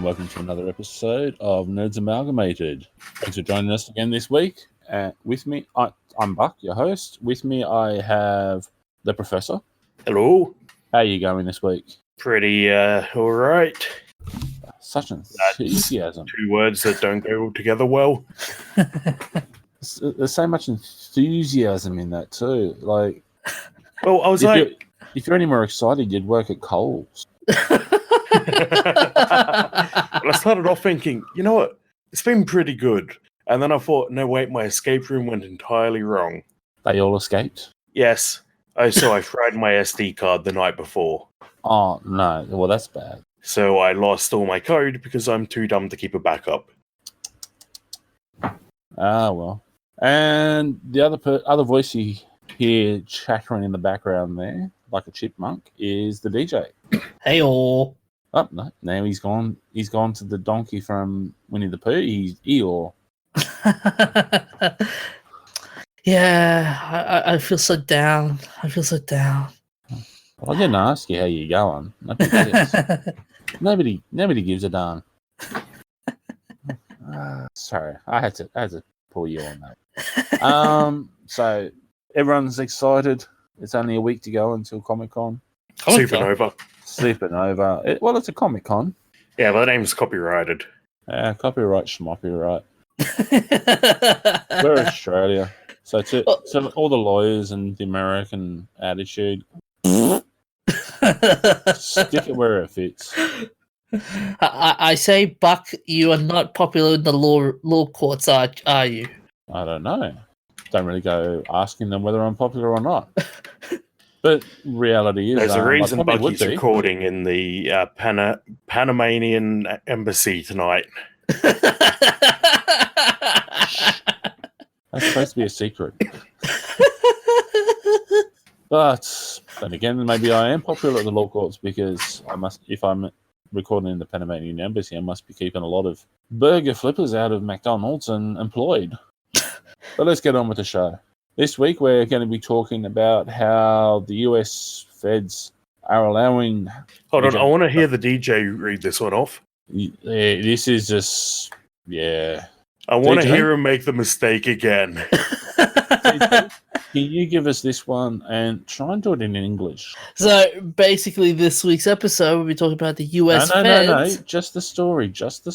welcome to another episode of Nerds Amalgamated. Thanks for joining us again this week. With me, I'm Buck, your host. With me, I have the Professor. Hello. How are you going this week? Pretty all right. Such enthusiasm. Two words that don't go together well. There's so much enthusiasm in that too. Like, well, I was if you're any more excited, you'd work at Coles. Well, I started off thinking, you know what? It's been pretty good. And then I thought, no, wait, my escape room went entirely wrong. They all escaped? Yes. So I fried my SD card the night before. Oh, no. Well, that's bad. So I lost all my code because I'm too dumb to keep a backup. Ah, well. And the other voice you hear chattering in the background there, like a chipmunk, is the DJ. Hey all. Oh, no. Now he's gone to the donkey from Winnie the Pooh. He's Eeyore. Yeah, I feel so down. Well, I didn't ask you how you're going. Nobody gives a darn. Sorry, I had to pull you on that. So everyone's excited. It's only a week to go until Comic-Con. Supernova. Well, it's a Comic-Con. Yeah, but the name's copyrighted. Copyright, schmopyright. We're Australia. So to all the lawyers and the American attitude, stick it where it fits. I say, Buck, you are not popular in the law courts, are you? I don't know. Don't really go asking them whether I'm popular or not. But reality is... There's a reason Bucky's recording in the Panamanian embassy tonight. That's supposed to be a secret. But then again, maybe I am popular at the law courts because if I'm recording in the Panamanian embassy, I must be keeping a lot of burger flippers out of McDonald's and employed. But let's get on with the show. This week, we're going to be talking about how the US feds are allowing... Hold on, I want to hear the DJ read this one off. This is just... Yeah. I want to hear him make the mistake again. Can you give us this one and try and do it in English? So, basically, this week's episode, we'll be talking about the US feds. No. Just the story. Just the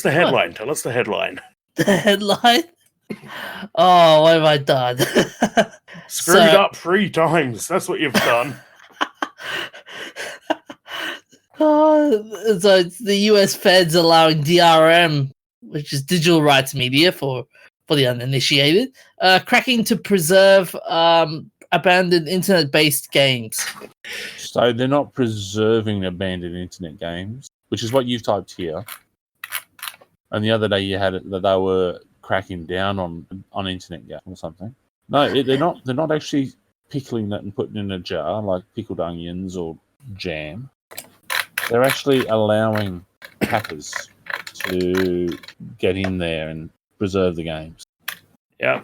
headline. Tell us the headline. The headline? Oh, what have I done? Screwed up 3 times. That's what you've done. So it's the US feds allowing DRM, which is digital rights media for the uninitiated, cracking to preserve abandoned internet-based games. So they're not preserving abandoned internet games, which is what you've typed here. And the other day you had it that they were cracking down on internet games or something. No, they're not actually pickling that and putting it in a jar like pickled onions or jam. They're actually allowing hackers to get in there and preserve the games. Yeah.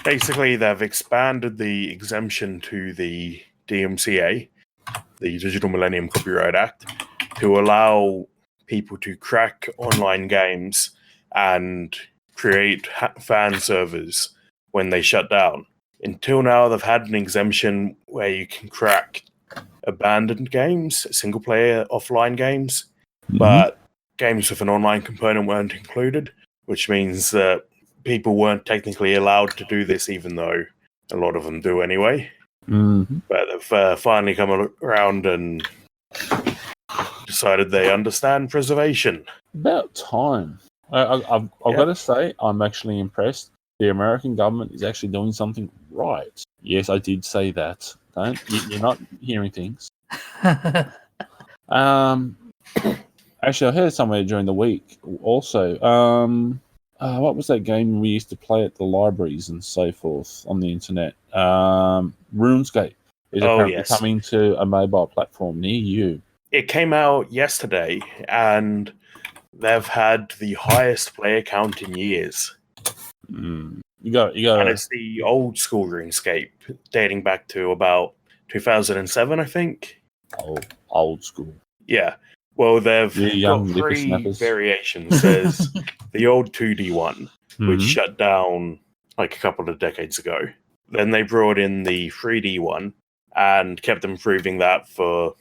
Basically, they've expanded the exemption to the DMCA, the Digital Millennium Copyright Act, to allow people to crack online games and create fan servers when they shut down. Until now, they've had an exemption where you can crack abandoned games, single-player offline games, but games with an online component weren't included, which means that people weren't technically allowed to do this, even though a lot of them do anyway. Mm-hmm. But they've finally come around and decided they understand preservation. About time. I've got to say, I'm actually impressed. The American government is actually doing something right. Yes, I did say that. You're not hearing things. Actually, I heard somewhere during the week also. What was that game we used to play at the libraries and so forth on the internet? RuneScape is apparently coming to a mobile platform near you. It came out yesterday, and they've had the highest player count in years. You got. And it's the old school RuneScape, dating back to about 2007, I think. Old school. Yeah, Well, they've You young got 3 whippersnappers. variations. There's the old 2D one, which Mhm. shut down like a couple of decades ago. Then they brought in the 3D one and kept improving that for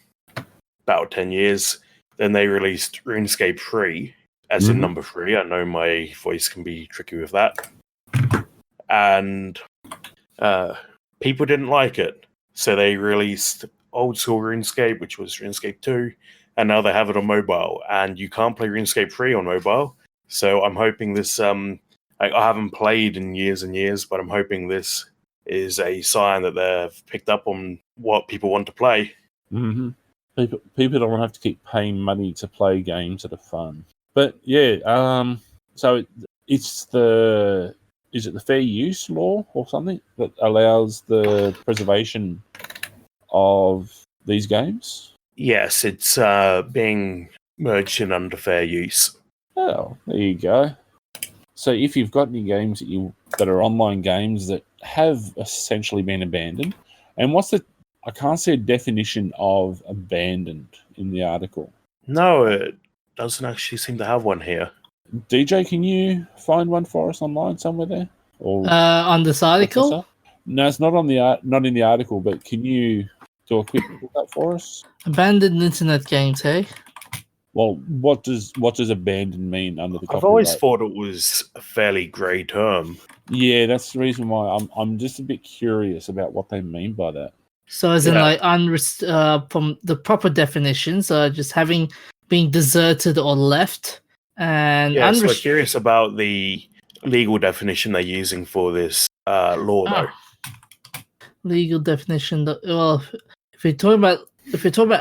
about 10 years. Then they released RuneScape 3, as in Mhm. number 3. I know my voice can be tricky with that. And people didn't like it. So they released old school RuneScape, which was RuneScape 2, and now they have it on mobile. And you can't play RuneScape 3 on mobile. So I'm hoping this, I haven't played in years and years, but I'm hoping this is a sign that they've picked up on what people want to play. Mm-hmm. People don't want to have to keep paying money to play games that are fun. But yeah, so is it the fair use law or something that allows the preservation of these games? Yes, it's being merged in under fair use. Oh, there you go. So if you've got any games that are online games that have essentially been abandoned, and I can't see a definition of abandoned in the article. No, it doesn't actually seem to have one here. DJ, can you find one for us online somewhere there? Or On this article, no, it's not on not in the article. But can you do a quick look up for us? abandoned internet games, hey? Well, what does abandoned mean under the copyright? I've always thought it was a fairly grey term. Yeah, that's the reason why I'm just a bit curious about what they mean by that. So, as in, like, from the proper definitions, just being deserted or left, and yeah. So I'm curious about the legal definition they're using for this law, though. Legal definition. Well, if you're talking about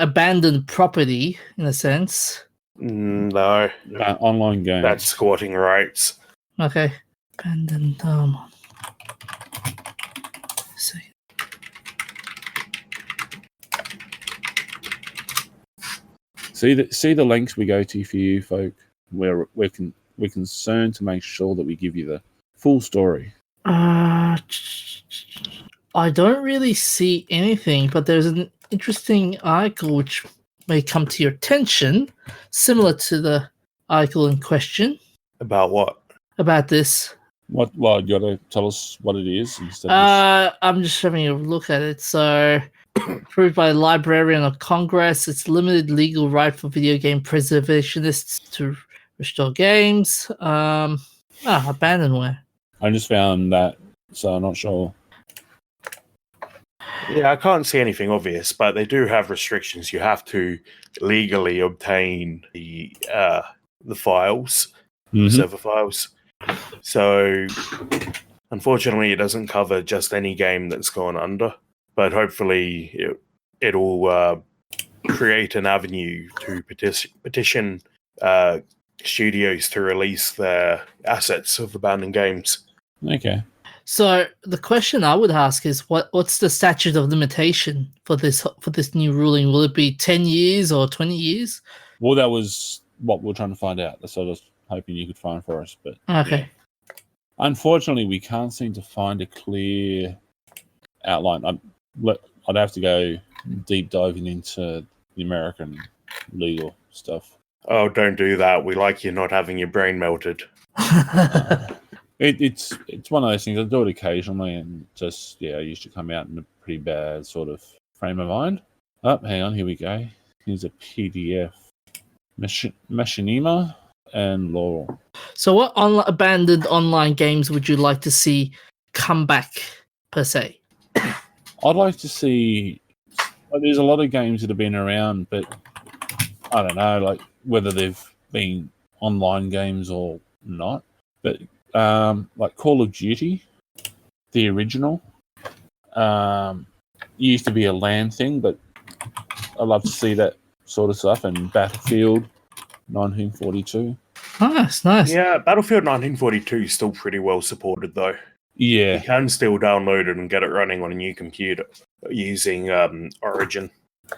abandoned property, in a sense. No, Online games. That's squatting rights. Okay, abandoned. See. See the links we go to for you folk. We're concerned to make sure that we give you the full story. I don't really see anything, but there's an interesting article which may come to your attention, similar to the article in question. About what? About this. What? Well, you got to tell us what it is instead. I'm just having a look at it. So, approved by the Librarian of Congress, it's limited legal right for video game preservationists to restore games. Abandonware. I just found that, so I'm not sure. Yeah, I can't see anything obvious, but they do have restrictions. You have to legally obtain the files, server files. So, unfortunately, it doesn't cover just any game that's gone under, but hopefully it'll create an avenue to petition studios to release their assets of abandoned games. Okay. So the question I would ask is, what's the statute of limitation for this new ruling? Will it be 10 years or 20 years? Well, that was what we're trying to find out. That's what I was hoping you could find for us. But okay. Yeah. Unfortunately, we can't seem to find a clear outline. I'd have to go deep diving into the American legal stuff. Oh, don't do that. We like you not having your brain melted. It's one of those things. I do it occasionally, and just I used to come out in a pretty bad sort of frame of mind. Oh, hang on, here we go. Here's a PDF. Machinima and Laurel. So, what abandoned online games would you like to see come back, per se? I'd like to see. There's a lot of games that have been around, but I don't know, like whether they've been online games or not. But like Call of Duty, the original, used to be a LAN thing, but I'd love to see that sort of stuff. And Battlefield 1942. Nice. Yeah, Battlefield 1942 is still pretty well supported, though. Yeah. You can still download it and get it running on a new computer using Origin.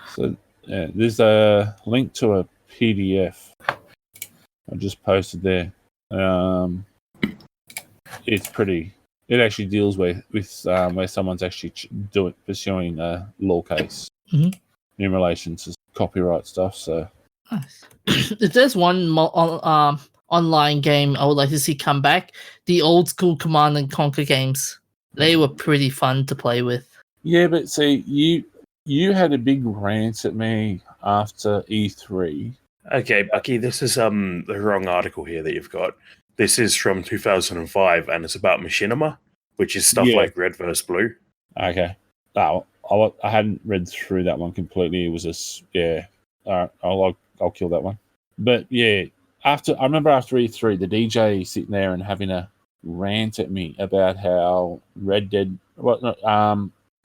So there's a link to a PDF I just posted there. It's pretty. It actually deals with where someone's actually pursuing a law case in relation to copyright stuff. So Nice. If there's one online game I would like to see come back, the old school Command and Conquer games. They were pretty fun to play with. Yeah, but see, you had a big rant at me after E3. Okay, Bucky, this is the wrong article here that you've got. This is from 2005, and it's about machinima, which is stuff like Red vs. Blue. Okay. No, I hadn't read through that one completely. It was all right, I'll kill that one. But yeah, I remember after E3, the DJ sitting there and having a rant at me about how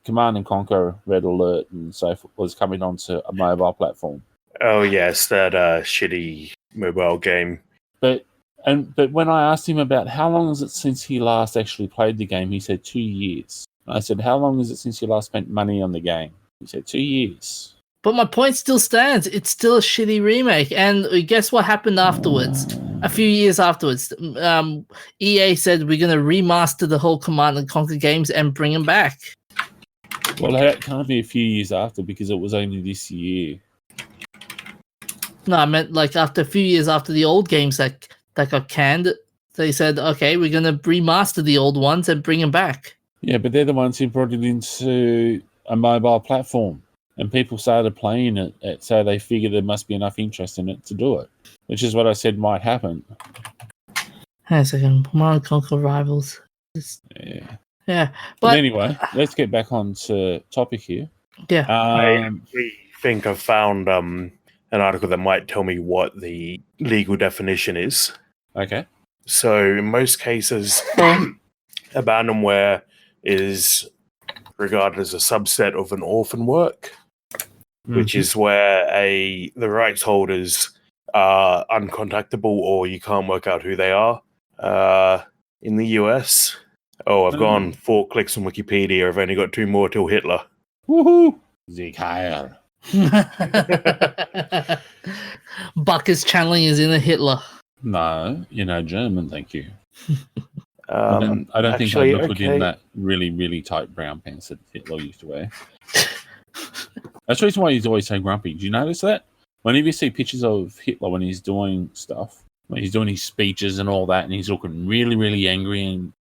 Command and Conquer Red Alert and so forth was coming onto a mobile platform. Oh yes, that shitty mobile game. But when I asked him about how long is it since he last actually played the game, he said 2 years. And I said, how long is it since you last spent money on the game? He said 2 years. But my point still stands. It's still a shitty remake. And guess what happened afterwards? A few years afterwards, EA said we're going to remaster the whole Command and Conquer games and bring them back. Well, that can't be a few years after because it was only this year. No, I meant like after a few years after the old games that got canned, they said, okay, we're going to remaster the old ones and bring them back. Yeah, but they're the ones who brought it into a mobile platform. And people started playing it, so they figured there must be enough interest in it to do it, which is what I said might happen. Hang on a second. Command & Conquer Rivals. Yeah. But anyway, let's get back on to topic here. Yeah. I think I've found an article that might tell me what the legal definition is. Okay. So in most cases, abandonware is regarded as a subset of an orphan work, which is where the rights holders are uncontactable or you can't work out who they are. In the US, I've gone 4 clicks on Wikipedia. I've only got 2 more till Hitler. Woohoo! Sieg Heil. Bucker's channeling is in a Hitler. No, German, thank you. I don't think I would put in that really, really tight brown pants that Hitler used to wear. That's the reason why he's always so grumpy. Do you notice that? Whenever you see pictures of Hitler when he's doing stuff, when he's doing his speeches and all that, and he's looking really, really angry and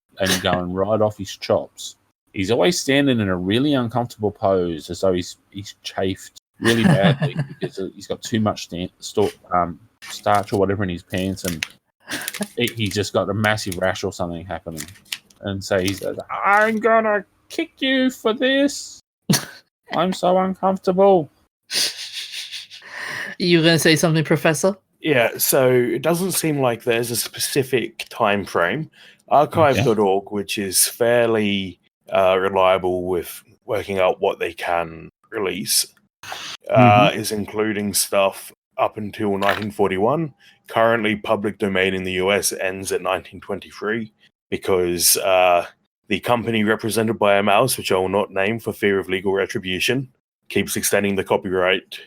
going right off his chops, he's always standing in a really uncomfortable pose as though he's chafed really badly because he's got too much starch or whatever in his pants, and he's just got a massive rash or something happening. And so he says, I'm gonna kick you for this. I'm so uncomfortable. You gonna say something, Professor? Yeah, so it doesn't seem like there's a specific time frame. Archive.org, which is fairly reliable with working out what they can release, is including stuff up until 1941. Currently, public domain in the US ends at 1923 because the company represented by a mouse, which I will not name for fear of legal retribution, keeps extending the copyright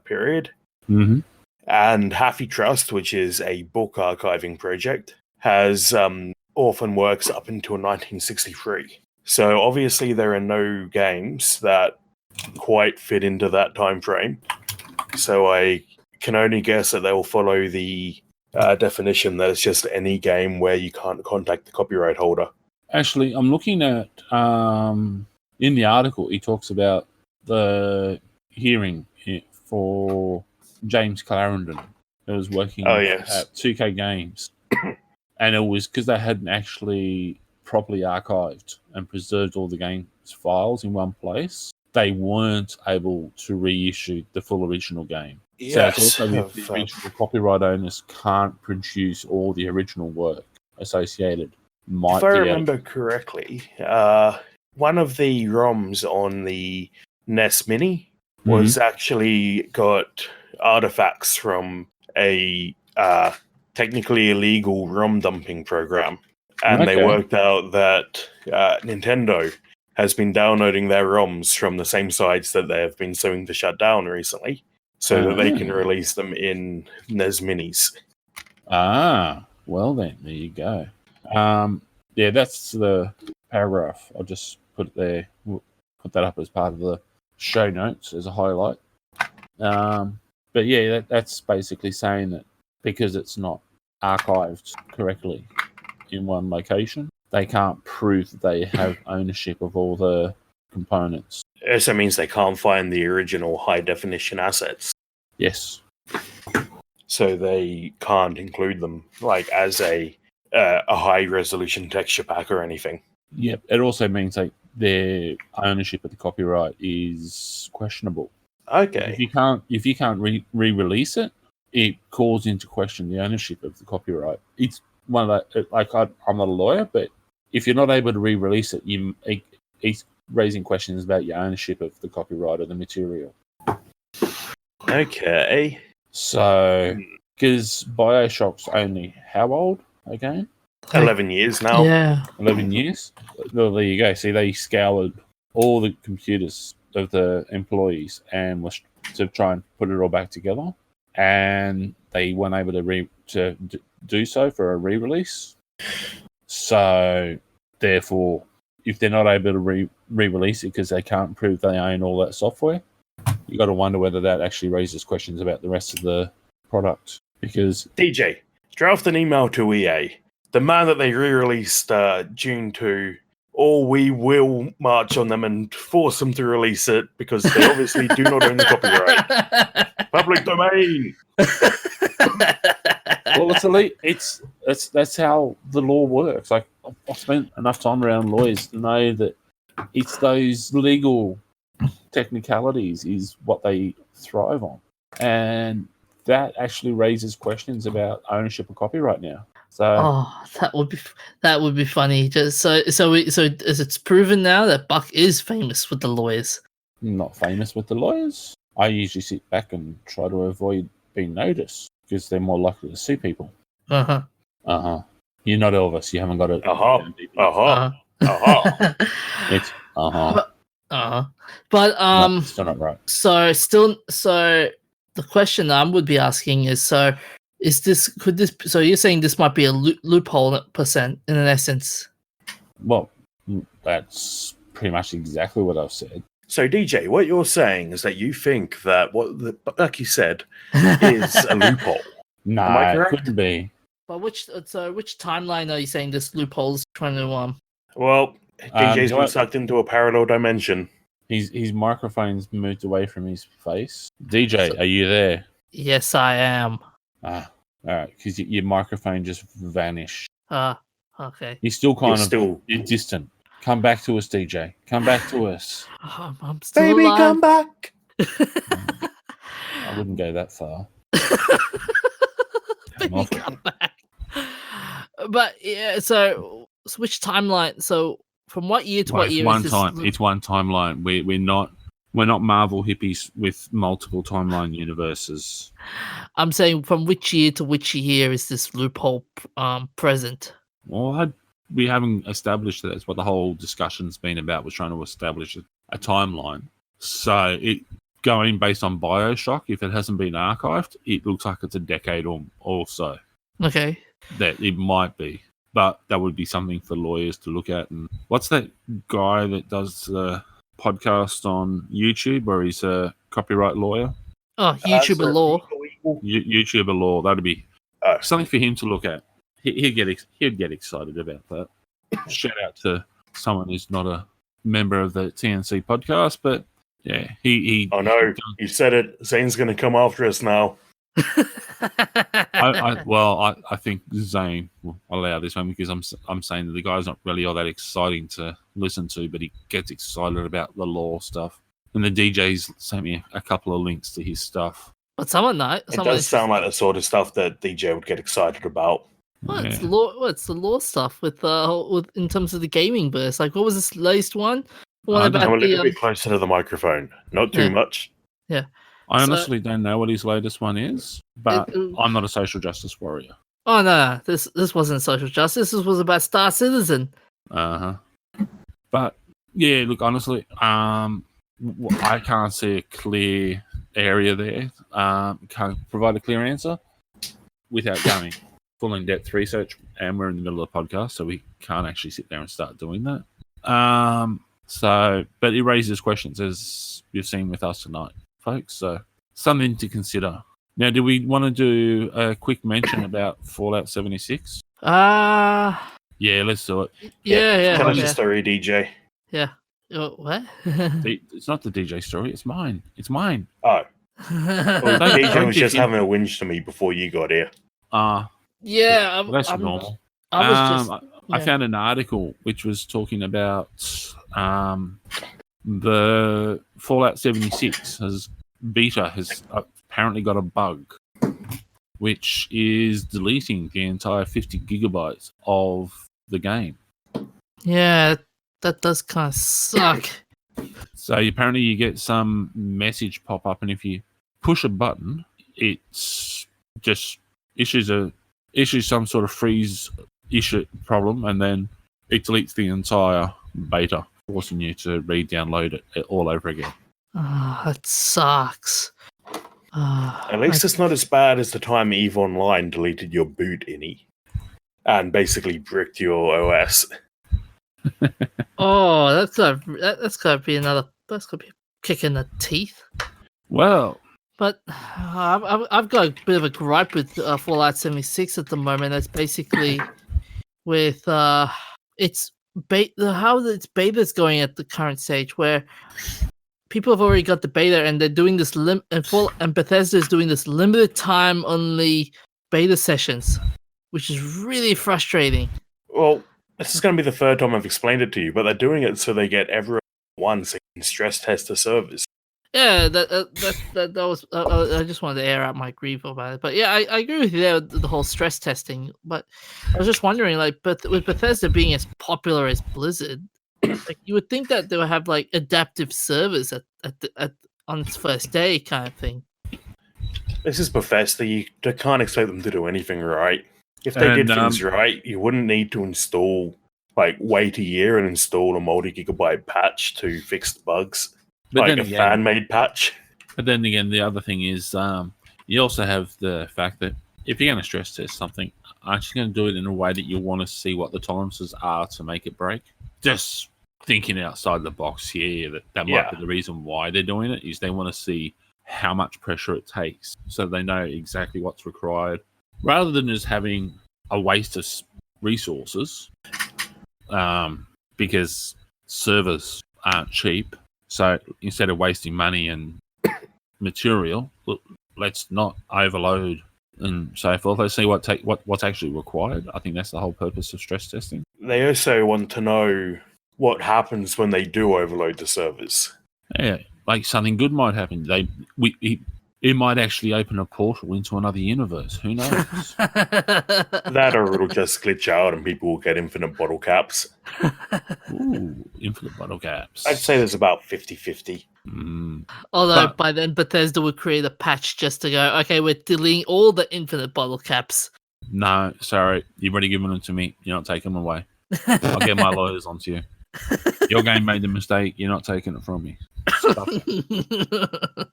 period. Mm-hmm. And Happy Trust, which is a book archiving project, has orphan works up until 1963. So obviously there are no games that quite fit into that time frame. So I can only guess that they will follow the definition that it's just any game where you can't contact the copyright holder. Actually, I'm looking at, in the article, he talks about the hearing for James Clarendon, who was working at 2K Games. And it was because they hadn't actually properly archived and preserved all the game's files in one place. They weren't able to reissue the full original game. Yes. So it's also the original copyright owners can't produce all the original work associated. If I remember correctly, one of the ROMs on the NES Mini was actually got artifacts from a technically illegal ROM dumping program. And they worked out that Nintendo has been downloading their ROMs from the same sites that they have been suing to shut down recently so that they can release them in NES Minis. Ah, well then, there you go. Yeah, that's the paragraph. I'll just put it there. We'll put that up as part of the show notes as a highlight. But But yeah, that's basically saying that because it's not archived correctly in one location, they can't prove that they have ownership of all the components. It also means they can't find the original high definition assets. Yes. So they can't include them like as a high resolution texture pack or anything. Yep. It also means like their ownership of the copyright is questionable. Okay. If you can't re-release it, it calls into question the ownership of the copyright. It's one of the, like I'm not a lawyer, but if you're not able to re-release it, it's raising questions about your ownership of the copyright of the material. Okay. So, because BioShock's only how old again? 11 years now. Yeah. 11 years? Well, there you go. See, they scoured all the computers of the employees and was to try and put it all back together. And they weren't able to do so for a re-release. So, therefore, if they're not able to re-release it because they can't prove they own all that software, you got to wonder whether that actually raises questions about the rest of the product. Because DJ, draft an email to EA. Demand that they re-released June 2, or we will march on them and force them to release it because they obviously do not own the copyright. Public domain. well, that's how the law works. Like I've spent enough time around lawyers to know that it's those legal technicalities is what they thrive on, and that actually raises questions about ownership of copyright now. So, that would be funny. Just so it's proven now that Buck is famous with the lawyers. Not famous with the lawyers. I usually sit back and try to avoid being noticed because they're more likely to sue people. Uh-huh. Uh-huh. You're not Elvis. You haven't got it. Uh-huh. Uh-huh. Uh-huh. It's uh-huh. Uh-huh. But No, still not right. So the question I would be asking is so you're saying this might be a loophole percent in an essence? Well, that's pretty much exactly what I've said. So, DJ, what you're saying is that you think that like you said, is a loophole. No, Am I it correct? couldn't be. But which timeline are you saying this loophole is trying to Well, DJ's been what? sucked into a parallel dimension. His microphone's moved away from his face. DJ, are you there? Yes, I am. Ah, all right, because your microphone just vanished. Okay. He's still kind You're of distant. Come back to us, DJ. Come back to us. I'm still Baby, alive. come back. I wouldn't go that far. Baby, come back. But yeah, so which timeline? So from what year to what year? It's one timeline. We're not Marvel hippies with multiple timeline universes. I'm saying from which year to which year is this loophole present? Well, we haven't established that. That's what the whole discussion's been about. Was trying to establish a timeline. So it going based on BioShock. If it hasn't been archived, it looks like it's a decade or so. Okay. That it might be, but that would be something for lawyers to look at. And what's that guy that does the podcast on YouTube where he's a copyright lawyer? Oh, YouTuber law. YouTuber law. That'd be something for him to look at. He'd get excited about that. Shout out to someone who's not a member of the TNC podcast, but yeah, he. Oh no, you said it. Zane's going to come after us now. I think Zane will allow this one because I'm saying that the guy's not really all that exciting to listen to, but he gets excited about the law stuff. And the DJ's sent me a couple of links to his stuff. But someone knows. It does sound like the sort of stuff that DJ would get excited about. It's the law stuff with in terms of the gaming burst. Like, what was this latest one? I'm a little bit closer to the microphone, not too much. Yeah. I honestly don't know what his latest one is, but I'm not a social justice warrior. Oh no, this wasn't social justice. This was about Star Citizen. But yeah, look, honestly, I can't see a clear area there. Can't provide a clear answer without going full in-depth research, and we're in the middle of the podcast, so we can't actually sit there and start doing that. But it raises questions, as you've seen with us tonight, folks. So something to consider. Now, do we want to do a quick mention about Fallout 76? Yeah, let's do it. Yeah. Tell us your story, DJ. Yeah. What? It's not the DJ story. It's mine. It's mine. Oh. Well, Don't DJ was kick just in. having a whinge to me before you got here. Yeah. Well, that's normal. I was just. I found an article which was talking about the Fallout 76 beta has apparently got a bug, which is deleting the entire 50 gigabytes of the game. Yeah, that does kind of suck. So apparently you get some message pop up, and if you push a button, it's just issues some sort of freeze issue problem, and then it deletes the entire beta, forcing you to re-download it all over again. Oh, that sucks. At least it's not as bad as the time EVE Online deleted your boot innie and basically bricked your OS. Oh, that's gotta be another. That's gotta be a kick in the teeth. Well, But I've got a bit of a gripe with Fallout 76 at the moment. That's basically with how its beta's going at the current stage, where people have already got the beta and they're doing this and Bethesda is doing this limited time only beta sessions, which is really frustrating. Well, this is going to be the third time I've explained it to you, but they're doing it so they get everyone once and can stress test the servers. Yeah, that was. I just wanted to air out my grief about it, but yeah, I agree with you there with the whole stress testing. But I was just wondering, like, but with Bethesda being as popular as Blizzard, like you would think that they would have like adaptive servers on its first day, kind of thing. This is Bethesda. You can't expect them to do anything right. If they did things right, you wouldn't need to wait a year and install a multi-gigabyte patch to fix the bugs. but Like a fan-made patch. But then again, the other thing is you also have the fact that if you're going to stress test something, aren't you going to do it in a way that you want to see what the tolerances are to make it break? Just thinking outside the box here, that might be the reason why they're doing it, is they want to see how much pressure it takes so they know exactly what's required, rather than just having a waste of resources because servers aren't cheap. So instead of wasting money and material, let's not overload and so forth. Let's see what's actually required. I think that's the whole purpose of stress testing. They also want to know what happens when they do overload the servers. Yeah, like something good might happen. It might actually open a portal into another universe. Who knows? That or it'll just glitch out and people will get infinite bottle caps. Ooh, infinite bottle caps. I'd say there's about 50-50. Although by then Bethesda would create a patch just to go, okay, we're deleting all the infinite bottle caps. No, sorry. You've already given them to me. You're not taking them away. I'll get my lawyers onto you. Your game made the mistake. You're not taking it from me. Stop it.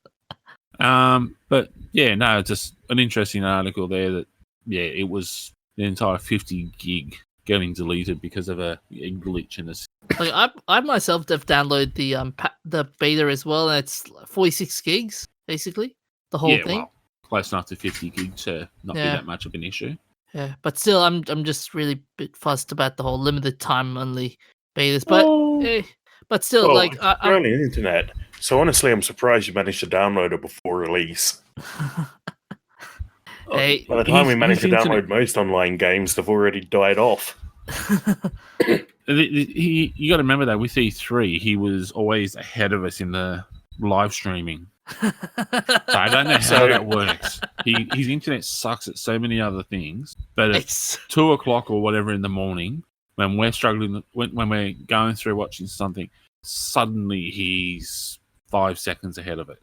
But yeah, no, just an interesting article there that, it was the entire 50 gig getting deleted because of a glitch in the. Like I myself have downloaded the beta as well, and it's 46 gigs basically the whole thing. Well, close enough to 50 gig to not be that much of an issue. Yeah, but still, I'm just really a bit fussed about the whole limited time only betas. But but still, Well, like you're on the internet, so honestly, I'm surprised you managed to download it before release. Hey, by the time we managed to download most online games, they've already died off. You got to remember that with E3, he was always ahead of us in the live streaming. So I don't know how that works. His internet sucks at so many other things, but at 2:00 or whatever in the morning, when we're struggling, when we're going through watching something, suddenly he's 5 seconds ahead of it.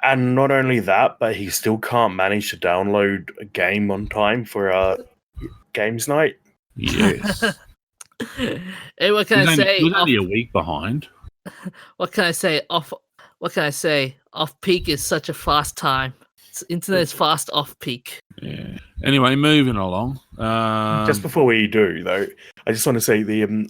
And not only that, but he still can't manage to download a game on time for our games night. Yes. Hey, what can I say? He was only a week behind. What can I say? What can I say? Off peak is such a fast time. Internet is fast off peak. Yeah. Anyway, moving along. Just before we do, though, I just want to say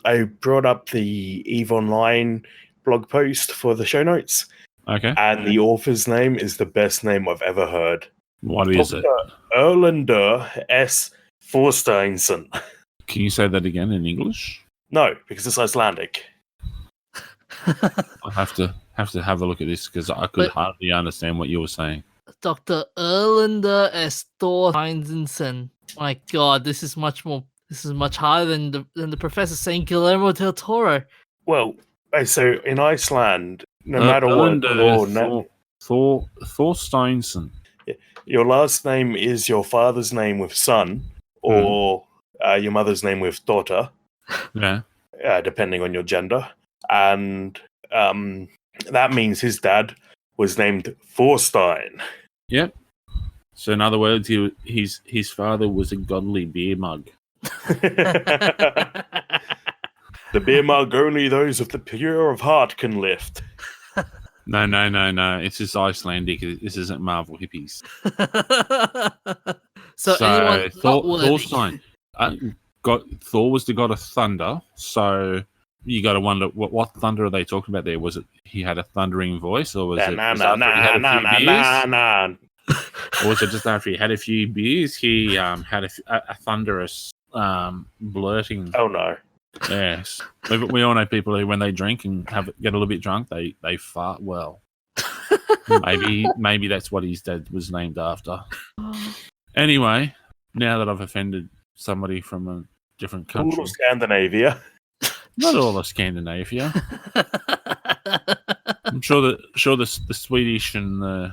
I brought up the EVE Online blog post for the show notes. Okay. And the author's name is the best name I've ever heard. What is it? Erlander S. Thorsteinsen. Can you say that again in English? No, because it's Icelandic. I have to have a look at this because I could But- hardly understand what you were saying. Dr. Erlander S. Thorsteinsen. My God, this is much harder than the professor saying Guillermo del Toro. Well, so in Iceland, no matter what Thorsteinsen. your last name is your father's name with son, or your mother's name with daughter, Yeah. depending on your gender, and that means his dad was named Thorstein. Yep. So in other words, his father was a godly beer mug. The beer mug only those of the pure of heart can lift. No. It's just Icelandic. This isn't Marvel hippies. so anyone Thorstein. Thor was the god of thunder. So you got to wonder what thunder are they talking about there? Was it he had a thundering voice, or was it just after he had a few beers? Or was it just after he had a few beers? He had a thunderous blurting. Oh no. Yes, we all know people who, when they drink and get a little bit drunk, they fart well. Maybe that's what his dad was named after. Anyway, now that I've offended somebody from a different country, All of Scandinavia. not all of Scandinavia. I'm sure the Swedish and the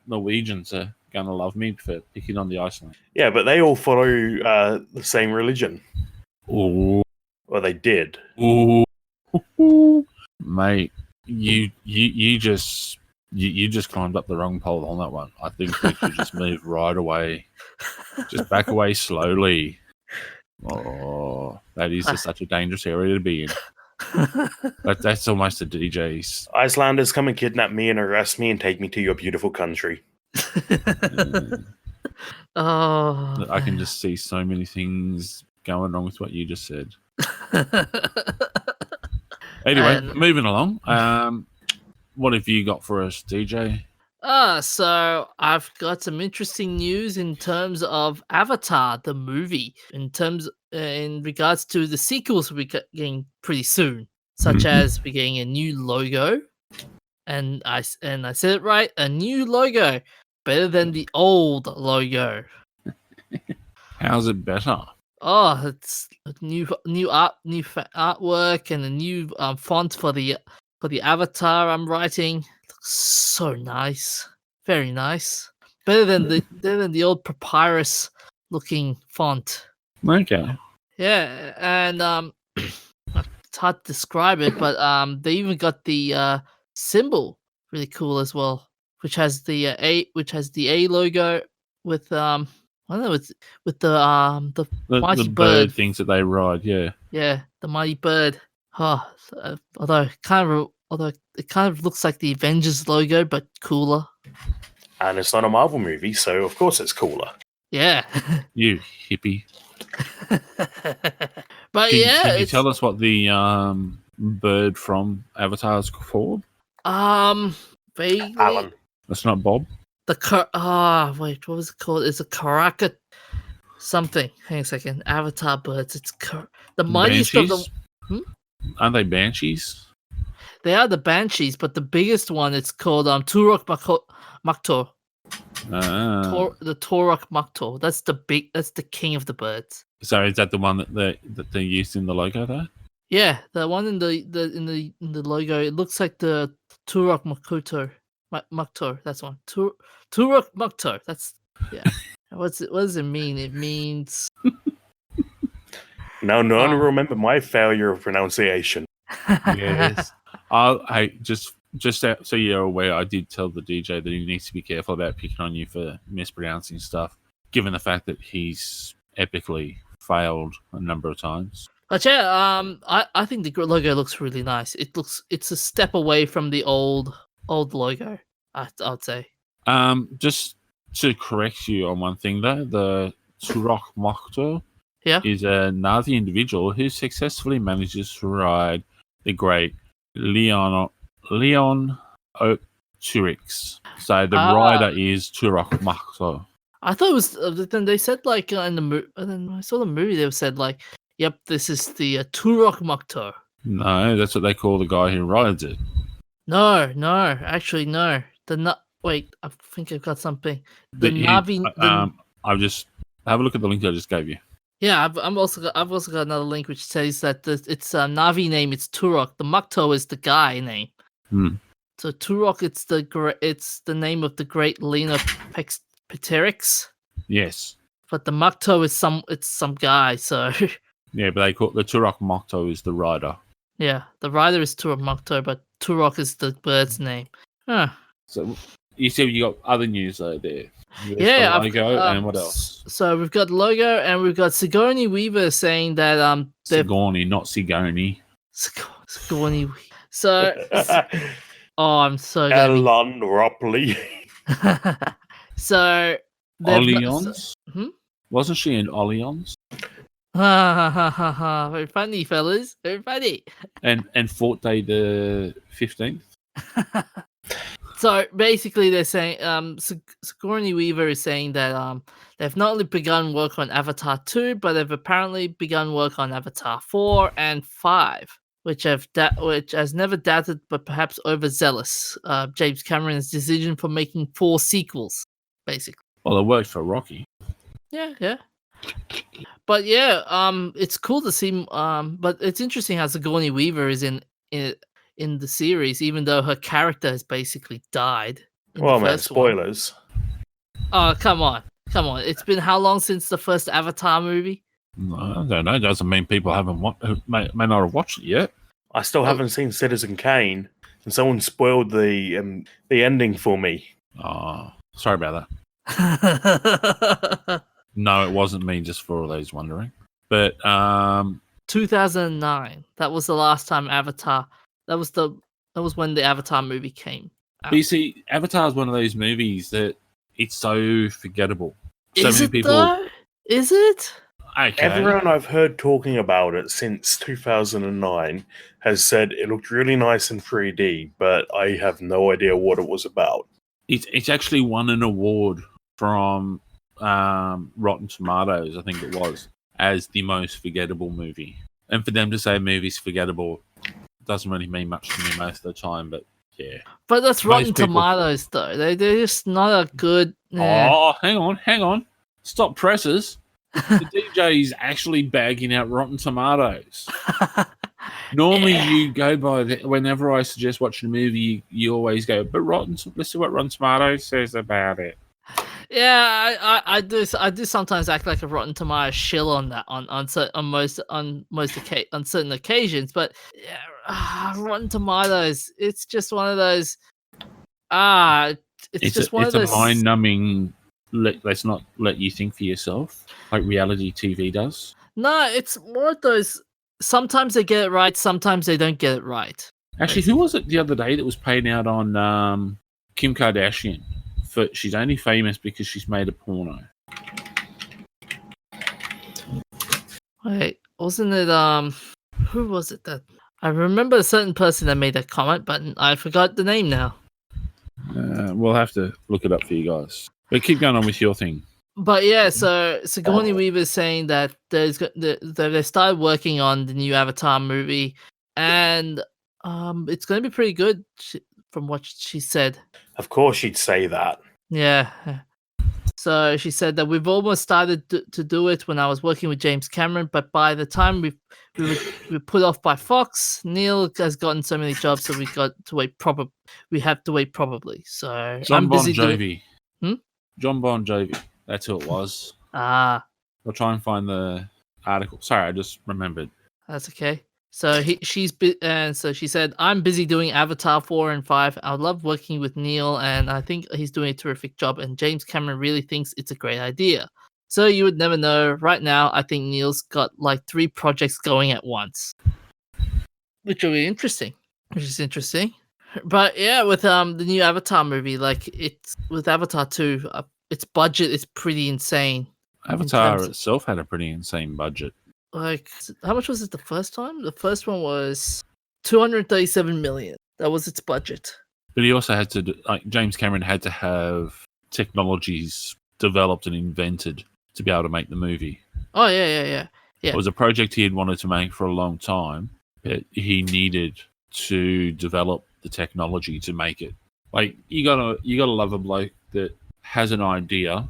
Norwegians are gonna love me for picking on the Iceland. Yeah, but they all follow the same religion. Oh. Well, they did. Ooh, mate, you just climbed up the wrong pole on that one. I think we should just move right away. Just back away slowly. Oh, that is just such a dangerous area to be in. But that's almost the DJs. Icelanders, come and kidnap me and arrest me and take me to your beautiful country. Oh, I can just see so many things going wrong with what you just said. Anyway, moving along. What have you got for us, DJ? So I've got some interesting news in terms of Avatar, the movie, in regards to the sequels we're getting pretty soon, such as we're getting a new logo, and I said it right, a new logo, better than the old logo. How's it better? Oh, it's a new artwork and a new font for the avatar I'm writing. Looks so nice, very nice. Better than the old papyrus looking font. Okay. Yeah, and it's hard to describe it, but they even got the symbol really cool as well, which has the A logo with I don't know, with the mighty the bird things that they ride, yeah. Yeah, the mighty bird. Although it kind of looks like the Avengers logo, but cooler. And it's not a Marvel movie, so of course it's cooler. Yeah. You hippie. But Can you tell us what the bird from Avatar is called? Vaguely. Alan. That's not Bob. Wait, what was it called? It's a Karaka something. Hang on a second. Avatar birds. It's the mightiest Banshees? of the. Aren't they banshees? They are the banshees, but the biggest one it's called Turok Maktor. The Turok Maktor. That's the king of the birds. So is that the one that they used in the logo there? Yeah, the one in the logo. It looks like the Turok Maktor. That's one. Turok Maktor. That's yeah. What does it mean? It means. Now, no one will remember my failure of pronunciation. Yes. I just so you're aware, I did tell the DJ that he needs to be careful about picking on you for mispronouncing stuff, given the fact that he's epically failed a number of times. But yeah, I think the logo looks really nice. It's a step away from the old logo. I'd say. Just to correct you on one thing, though, the Turok Maktor is a Nazi individual who successfully manages to ride the great Leon Turix. So the rider is Turok Makto. I thought it was. Then they said like in the movie. And then I saw the movie. They said like, "Yep, this is the Turok Makto." No, that's what they call the guy who rides it. No, actually no. Wait, I think I've got something. The Navi. I'll just have a look at the link I just gave you. Yeah, I've also got another link which says that it's Navi name. It's Turok. The Makto is the guy name. So Turok, it's the name of the great Lena Pterix. Yes. But the Makto is some guy. So yeah, but they call the Turok Makto is the rider. Yeah, the rider is Turok Makto, but Turok is the bird's name. Huh. So you see, you got other news there. Yeah, logo and what else? So we've got logo and we've got Sigourney Weaver saying that Sigourney, not Sigoni. Sigourney Weaver. So I'm so Ellen Ropley. So Ollions? Wasn't she in Ollions? Very funny, fellas. Very funny. And Fort Day the 15th. So basically, they're saying Sigourney Weaver is saying that they've not only begun work on Avatar 2, but they've apparently begun work on Avatar 4 and 5, which has never doubted, but perhaps overzealous James Cameron's decision for making 4 sequels. Basically. Well, it worked for Rocky. Yeah. But yeah, it's cool to see. But it's interesting how Sigourney Weaver is in the series, even though her character has basically died. Well, man, spoilers. Oh, come on. It's been how long since the first Avatar movie? No, I don't know. It doesn't mean people may not have watched it yet. I still haven't seen Citizen Kane, and someone spoiled the ending for me. Oh, sorry about that. No, it wasn't me, just for all those wondering. But 2009. That was the last time Avatar. That was when the Avatar movie came out. But you see, Avatar is one of those movies that it's so forgettable. Is it? Okay. Everyone I've heard talking about it since 2009 has said it looked really nice in 3D, but I have no idea what it was about. It's actually won an award from Rotten Tomatoes, I think it was, as the most forgettable movie. And for them to say a movie's forgettable doesn't really mean much to me most of the time, but yeah. But that's Rotten Tomatoes, though. They're just not a good... Oh, hang on. Stop presses. The DJ is actually bagging out Rotten Tomatoes. Normally, you go by whenever I suggest watching a movie, you always go, but let's see what Rotten Tomatoes says about it. Yeah, I do sometimes act like a Rotten Tomatoes shill on that on certain occasions, but yeah, Rotten Tomatoes, it's just one of those. It's a mind-numbing. Let's not let you think for yourself, like reality TV does. No, it's more of those. Sometimes they get it right, sometimes they don't get it right. Actually, who was it the other day that was paying out on Kim Kardashian? She's only famous because she's made a porno. Wait, wasn't it who was it that I remember a certain person that made that comment, but I forgot the name now. We'll have to look it up for you guys. But keep going on with your thing. But yeah, so Sigourney Weaver is saying that they started working on the new Avatar movie, and it's going to be pretty good from what she said. Of course she'd say that. Yeah. So she said that we've almost started to do it when I was working with James Cameron, but by the time we were put off by Fox, Neil has gotten so many jobs, so we have to wait probably. So Jon I'm busy Bon Jovi. doing... Jon Bon Jovi. That's who it was. I'll try and find the article. Sorry, I just remembered. That's okay. So so she said, I'm busy doing Avatar 4 and 5. I love working with Neil, and I think he's doing a terrific job, and James Cameron really thinks it's a great idea. So you would never know. Right now, I think Neil's got like 3 projects going at once. Which will be interesting. But yeah, with the new Avatar movie, like with Avatar 2, its budget is pretty insane. Avatar itself had a pretty insane budget. Like, how much was it the first time? The first one was $237 million. That was its budget. But he also had to, like James Cameron had to have technologies developed and invented to be able to make the movie. Oh yeah. It was a project he had wanted to make for a long time, but he needed to develop the technology to make it. Like you gotta love a bloke that has an idea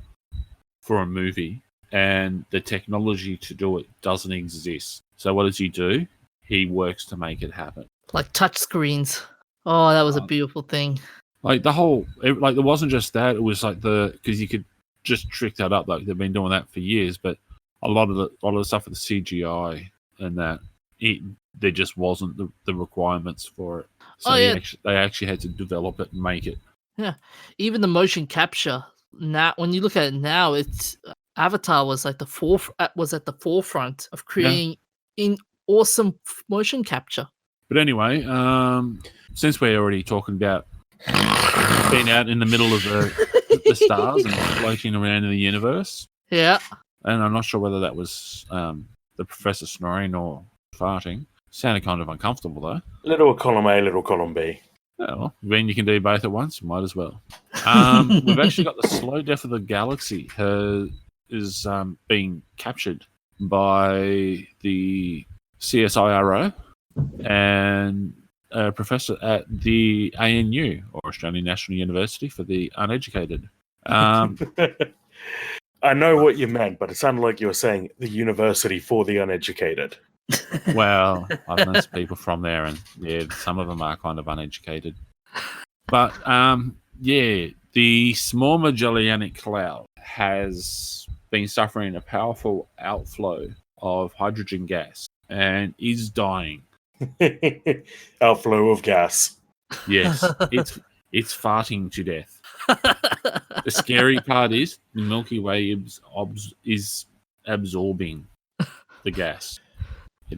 for a movie and the technology to do it doesn't exist. So what does he do? He works to make it happen. Like touch screens. Oh, that was a beautiful thing. Like the whole, like there wasn't just that. It was like because you could just trick that up. Like they've been doing that for years, but a lot of the stuff with the CGI and that there just wasn't the requirements for it. So they actually had to develop it and make it. Yeah, even the motion capture. Now, when you look at it now, it's Avatar was like was at the forefront of creating awesome motion capture. But anyway, since we're already talking about being out in the middle of the stars and floating around in the universe, yeah, and I'm not sure whether that was the professor snoring or farting. Sounded kind of uncomfortable though. Little column A, little column B. Oh, well, when you can do both at once, might as well. We've actually got the slow death of the galaxy is being captured by the CSIRO and a professor at the ANU, or Australian National University for the Uneducated. I know what you meant, but it sounded like you were saying the University for the Uneducated. Well, I've known some people from there, and yeah, some of them are kind of uneducated. But the Small Magellanic Cloud has been suffering a powerful outflow of hydrogen gas and is dying. Outflow of gas. Yes, it's farting to death. The scary part is the Milky Way is absorbing the gas.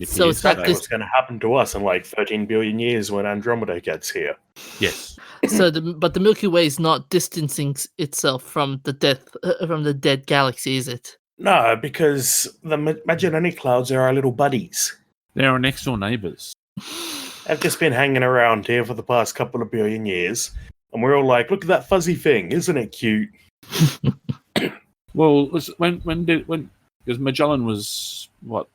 So it's like what's going to happen to us in like 13 billion years when Andromeda gets here. Yes. So, but the Milky Way is not distancing itself from the dead galaxy, is it? No, because the Magellanic Clouds are our little buddies. They're our next door neighbours. They've just been hanging around here for the past couple of billion years, and we're all like, "Look at that fuzzy thing! Isn't it cute?" Well, when because Magellan was what?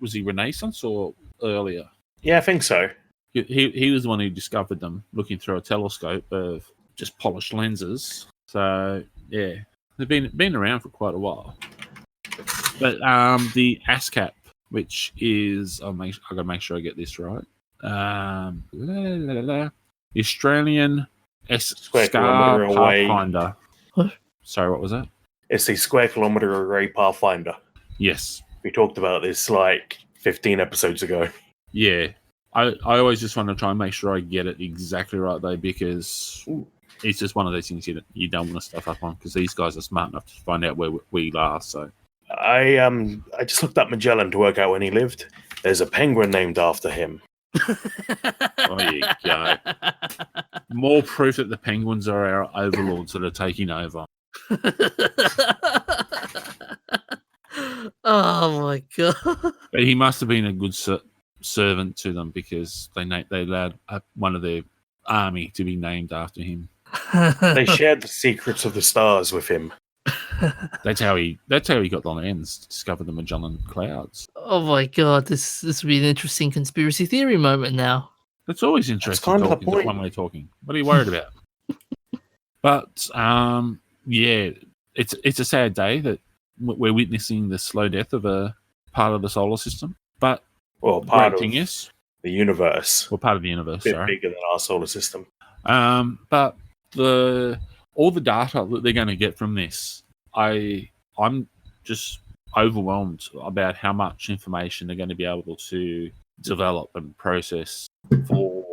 Was he Renaissance or earlier? Yeah, I think so. He was the one who discovered them, looking through a telescope of just polished lenses. So yeah, they've been around for quite a while. But the ASCAP, which is I got to make sure I get this right. The Australian Square Scar kilometre away. Pathfinder. What? Sorry, what was that? It's the Square Kilometre Array Pathfinder. Yes. We talked about this like 15 episodes ago. Yeah. I always just want to try and make sure I get it exactly right, though, because it's just one of those things you don't want to stuff up on, because these guys are smart enough to find out where we are. So I just looked up Magellan to work out when he lived. There's a penguin named after him. There you go. More proof that the penguins are our overlords that are taking over. Oh my god! But he must have been a good servant to them, because they allowed one of their army to be named after him. They shared the secrets of the stars with him. That's how he got the lens to discover the Magellan Clouds. Oh my god! This would be an interesting conspiracy theory moment now. It's always interesting. That's kind of the point. One way talking. What are you worried about? But yeah, it's a sad day that we're witnessing the slow death of a part of the solar system. But part of is the universe. Well, part of the universe. A bit bigger than our solar system. But all the data that they're going to get from this, I'm just overwhelmed about how much information they're going to be able to develop and process for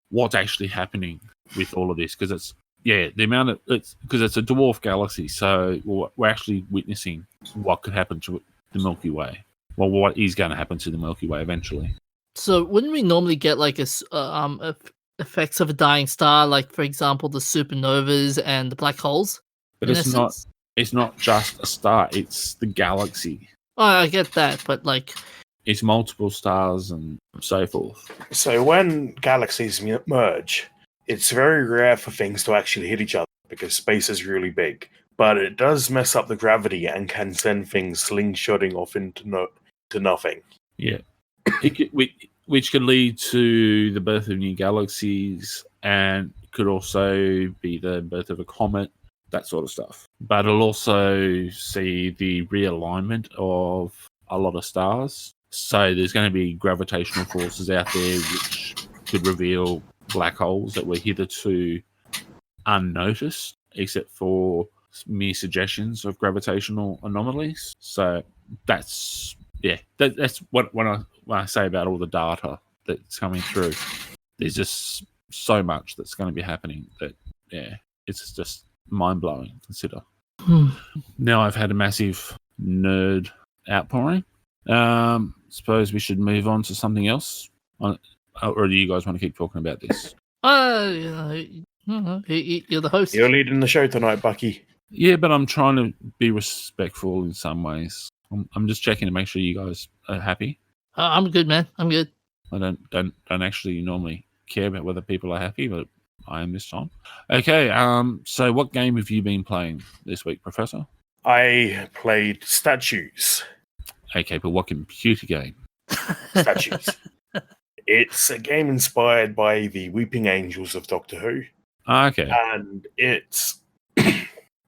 what's actually happening with all of this, because it's the amount of because it's a dwarf galaxy, so we're actually witnessing what could happen to the Milky Way. Well, what is going to happen to the Milky Way eventually? So, wouldn't we normally get like effects of a dying star, like for example the supernovas and the black holes? But it's not. It's not just a star; it's the galaxy. Oh, I get that, but like, it's multiple stars and so forth. So when galaxies merge, it's very rare for things to actually hit each other because space is really big. But it does mess up the gravity and can send things slingshotting off into nothing. Yeah. Which could lead to the birth of new galaxies and could also be the birth of a comet, that sort of stuff. But it'll also see the realignment of a lot of stars. So there's going to be gravitational forces out there which could reveal black holes that were hitherto unnoticed, except for mere suggestions of gravitational anomalies. So that's what when I say about all the data that's coming through. There's just so much that's going to be happening that it's just mind blowing to consider. Now I've had a massive nerd outpouring. Suppose we should move on to something else, or do you guys want to keep talking about this? You're the host. You're leading the show tonight, Bucky. Yeah, but I'm trying to be respectful in some ways. I'm just checking to make sure you guys are happy. I'm good, man. I'm good. I don't actually normally care about whether people are happy, but I am this time. Okay. So what game have you been playing this week, Professor? I played Statues. Okay, but what computer game? Statues. It's a game inspired by the Weeping Angels of Doctor Who. Okay. And it's...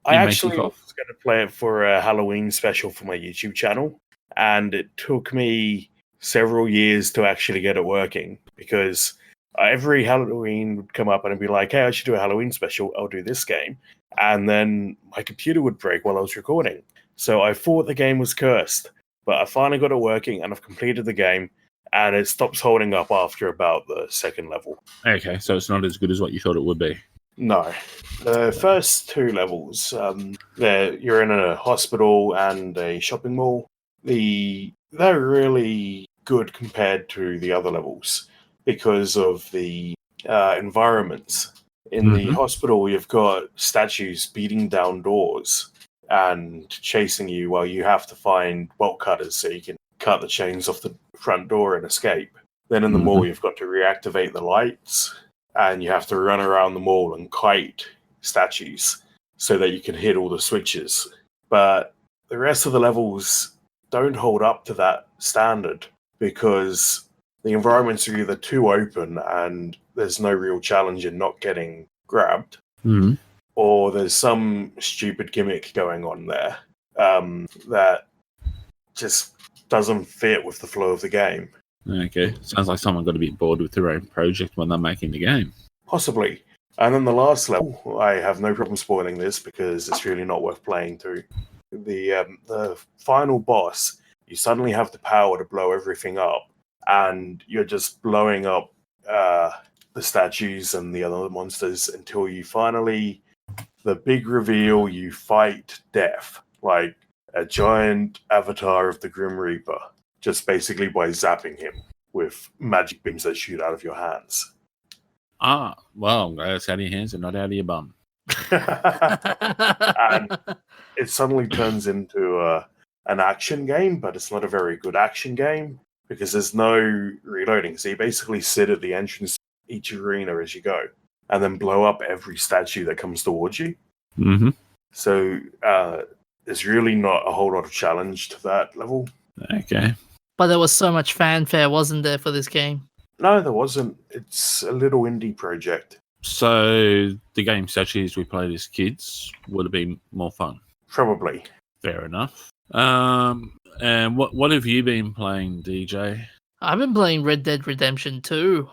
I actually was going to play it for a Halloween special for my YouTube channel, and it took me several years to actually get it working, because every Halloween would come up and I'd be like, hey, I should do a Halloween special, I'll do this game. And then my computer would break while I was recording. So I thought the game was cursed, but I finally got it working and I've completed the game, and it stops holding up after about the second level. Okay, so it's not as good as what you thought it would be. No. The first two levels, you're in a hospital and a shopping mall. They're really good compared to the other levels because of the environments. In the hospital, you've got statues beating down doors and chasing you while you have to find bolt cutters so you can cut the chains off the front door and escape. Then in the mall, you've got to reactivate the lights, and you have to run around the mall and kite statues so that you can hit all the switches. But the rest of the levels don't hold up to that standard because the environments are either too open and there's no real challenge in not getting grabbed, or there's some stupid gimmick going on there that just doesn't fit with the flow of the game. Okay. Sounds like someone got a bit bored with their own project when they're making the game. Possibly. And then the last level, I have no problem spoiling this because it's really not worth playing through. The final boss, you suddenly have the power to blow everything up, and you're just blowing up the statues and the other monsters until you finally, the big reveal, you fight death, like a giant avatar of the Grim Reaper, just basically by zapping him with magic beams that shoot out of your hands. Ah, well, that's out of your hands and not out of your bum. And it suddenly turns into an action game, but it's not a very good action game because there's no reloading. So you basically sit at the entrance of each arena as you go and then blow up every statue that comes towards you. So there's really not a whole lot of challenge to that level. Okay. But there was so much fanfare, wasn't there, for this game? No, there wasn't. It's a little indie project. So the game statues we played as kids would have been more fun. Probably. Fair enough. And what have you been playing, DJ? I've been playing Red Dead Redemption 2.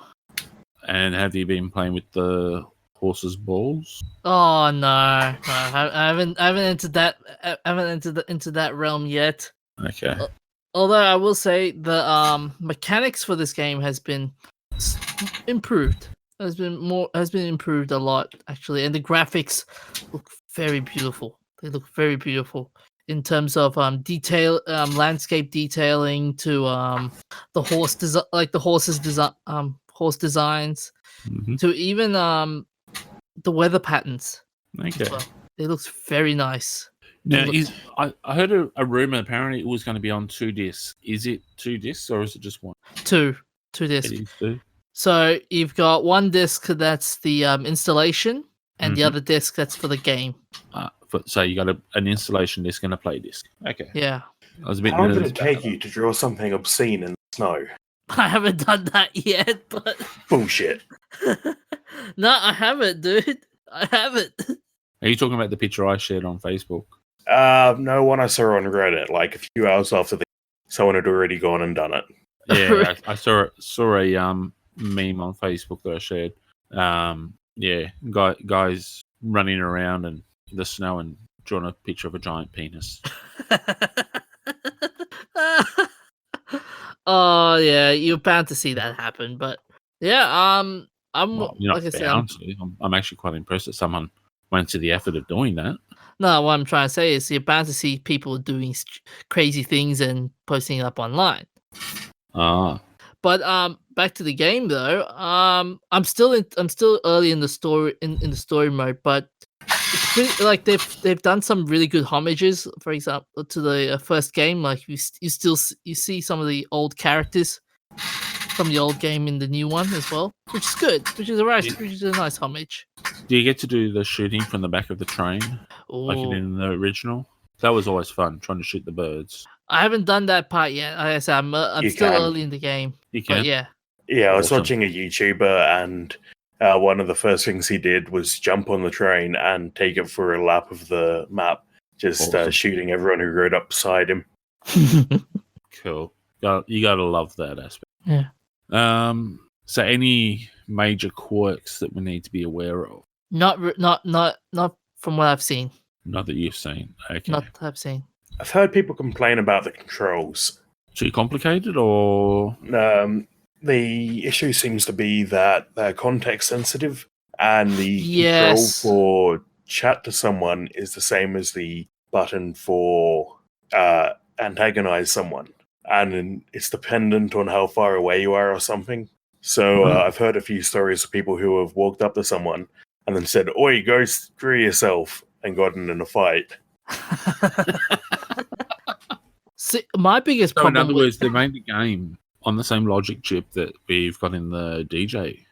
And have you been playing with the horses' balls? Oh no, I haven't entered that. I haven't entered into that realm yet. Okay. Although I will say the mechanics for this game has been improved. Has been improved a lot actually, and the graphics look very beautiful. They look very beautiful in terms of landscape detailing to the horse horse designs to even the weather patterns. Okay. Well. It looks very nice. Now, I heard a rumor. Apparently, it was going to be on 2 discs. Is it 2 discs or is it just one? Two discs. It is 2. So you've got one disc that's the installation, and the Mhm. other disc that's for the game. So you got an installation disc and a play disc. Okay. Yeah. I was a bit How long did nervous it about take that. you to draw something obscene in the snow? I haven't done that yet, but Bullshit. no, I haven't, dude. I haven't. Are you talking about the picture I shared on Facebook? No, one I saw on Reddit, like a few hours after someone had already gone and done it. Yeah, I saw a meme on Facebook that I shared. Yeah, guys running around in the snow and drawing a picture of a giant penis. Oh yeah, you're bound to see that happen, but yeah, I'm Well, you're like I not said, bound to. I'm actually quite impressed that someone went to the effort of doing that. no, what I'm trying to say is you're bound to see people doing crazy things and posting it up online. Ah, But back to the game though. I'm still early in the story in the story mode, but it's pretty, like they've done some really good homages. For example, to the first game, like you see some of the old characters from the old game in the new one as well, which is good. Which is a nice homage. do you get to do the shooting from the back of the train like you did Ooh. in the original? That was always fun, trying to shoot the birds. I haven't done that part yet. Like I said, I'm You still can. early in the game. You can. But yeah. Yeah, I was Awesome. watching a YouTuber, and one of the first things he did was jump on the train and take it for a lap of the map, just Awesome. shooting everyone who rode up beside him. Cool. You gotta love that aspect. Yeah. So any major quirks that we need to be aware of? Not from what I've seen. Not that you've seen. Okay. Not that I've seen. I've heard people complain about the controls. Too complicated, or The issue seems to be that they're context sensitive, and the Yes. control for chat to someone is the same as the button for antagonize someone, and it's dependent on how far away you are or something. So I've heard a few stories of people who have walked up to someone and then said, "Oi, go screw yourself," and gotten in a fight. See, my biggest so in problem other with words, they made the game on the same logic chip that we've got in the DJ.